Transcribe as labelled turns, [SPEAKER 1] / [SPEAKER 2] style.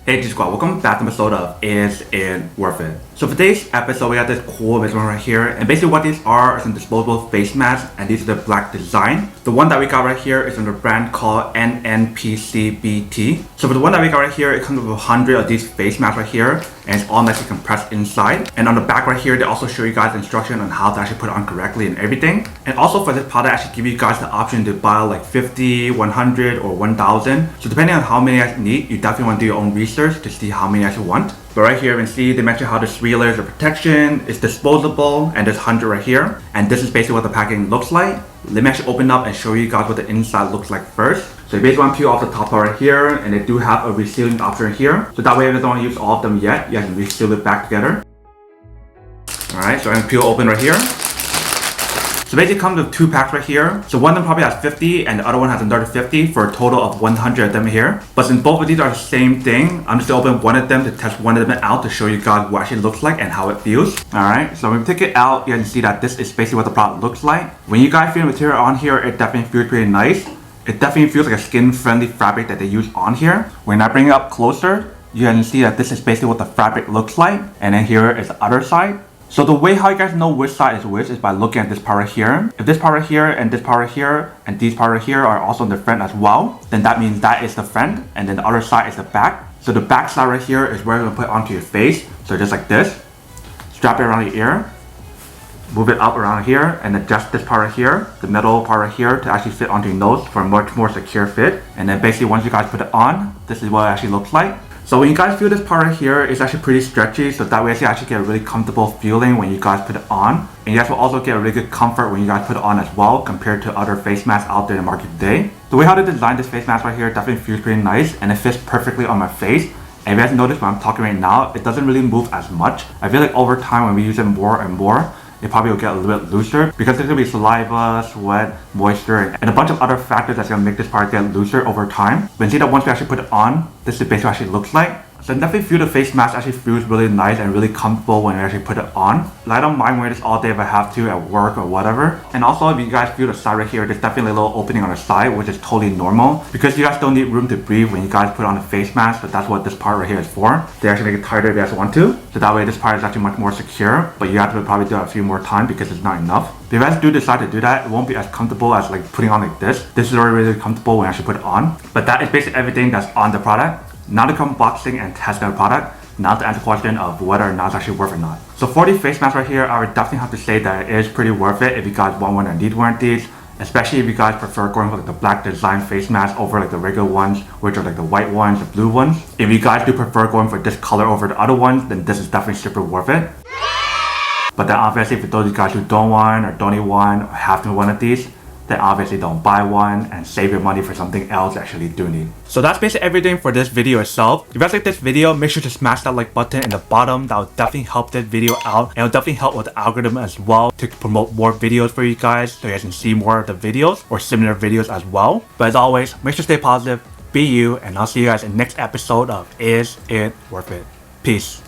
[SPEAKER 1] Hey G Squad, welcome back to an episode of Is It Worth It? So for today's episode, we got this cool visual right here, and basically what these are some disposable face masks, and these are the black design. The one that we got right here is from the brand called NNPCBT. So for the one that we got right here, it comes with 100 of these face masks right here, and it's all nicely compressed inside. And on the back right here, they also show you guys instruction on how to actually put it on correctly and everything. And also for this product, I actually give you guys the option to buy like 50, 100, or 1000. So depending on how many you guys need, you definitely want to do your own research to see how many you actually want. But right here, you can see they mention how there's 3 layers of protection, it's disposable, and there's 100 right here. And this is basically what the packaging looks like. Let me actually open up and show you guys what the inside looks like first. So you basically want to peel off the top part right here, and they do have a resealing option here. So that way if you don't want to use all of them yet, you guys can reseal it back together. Alright, so I'm going to peel open right here. So basically it comes with 2 packs right here. So one of them probably has 50 and the other one has another 50 for a total of 100 of them here. But since both of these are the same thing, I'm just going to open one of them to test one of them out to show you guys what it actually looks like and how it feels. Alright, so when we take it out, you can see that this is basically what the product looks like. When you guys feel the material on here, it definitely feels pretty nice. It definitely feels like a skin-friendly fabric that they use on here. When I bring it up closer, you can see that this is basically what the fabric looks like. And then here is the other side. So the way how you guys know which side is which is by looking at this part right here. If this part right here and this part right here and these part right here are also in the front as well, then that means that is the front and then the other side is the back. So the back side right here is where you're going to put it onto your face. So just like this. Strap it around your ear. Move it up around here and adjust this part right here, the middle part right here, to actually fit onto your nose for a much more secure fit. And then basically once you guys put it on, this is what it actually looks like. So when you guys feel this part right here, it's actually pretty stretchy, so that way you actually get a really comfortable feeling when you guys put it on. And you guys will also get a really good comfort when you guys put it on as well, compared to other face masks out there in the market today. The way how they designed this face mask right here definitely feels pretty nice, and it fits perfectly on my face. And if you guys notice when I'm talking right now, it doesn't really move as much. I feel like over time when we use it more and more, it probably will get a little bit looser because there's going to be saliva, sweat, moisture, and a bunch of other factors that's going to make this part get looser over time. But you see that once we actually put it on, this is basically what it actually looks like. So I definitely feel the face mask actually feels really nice and really comfortable when you actually put it on. Like, I don't mind wearing this all day if I have to at work or whatever. And also if you guys feel the side right here, there's definitely a little opening on the side, which is totally normal because you guys don't need room to breathe when you guys put on the face mask, but that's what this part right here is for. They actually make it tighter if you guys want to. So that way this part is actually much more secure, but you have to probably do it a few more times because it's not enough. If you guys do decide to do that, it won't be as comfortable as like putting on like this. This is already really comfortable when you actually put it on. But that is basically everything that's on the product. Now to come unboxing and testing the product. Now to answer the question of whether or not it's actually worth it or not. So for these face masks right here, I would definitely have to say that it is pretty worth it if you guys want one or need one of these. Especially if you guys prefer going for like the black design face mask over like the regular ones, which are like the white ones, the blue ones. If you guys do prefer going for this color over the other ones, then this is definitely super worth it. But then obviously for those of you guys who don't want or don't need one or have to one of these, then obviously don't buy one and save your money for something else you actually do need. So that's basically everything for this video itself. If you guys like this video, make sure to smash that like button in the bottom. That will definitely help this video out, and it will definitely help with the algorithm as well to promote more videos for you guys so you guys can see more of the videos or similar videos as well. But as always, make sure to stay positive, be you, and I'll see you guys in the next episode of Is It Worth It? Peace.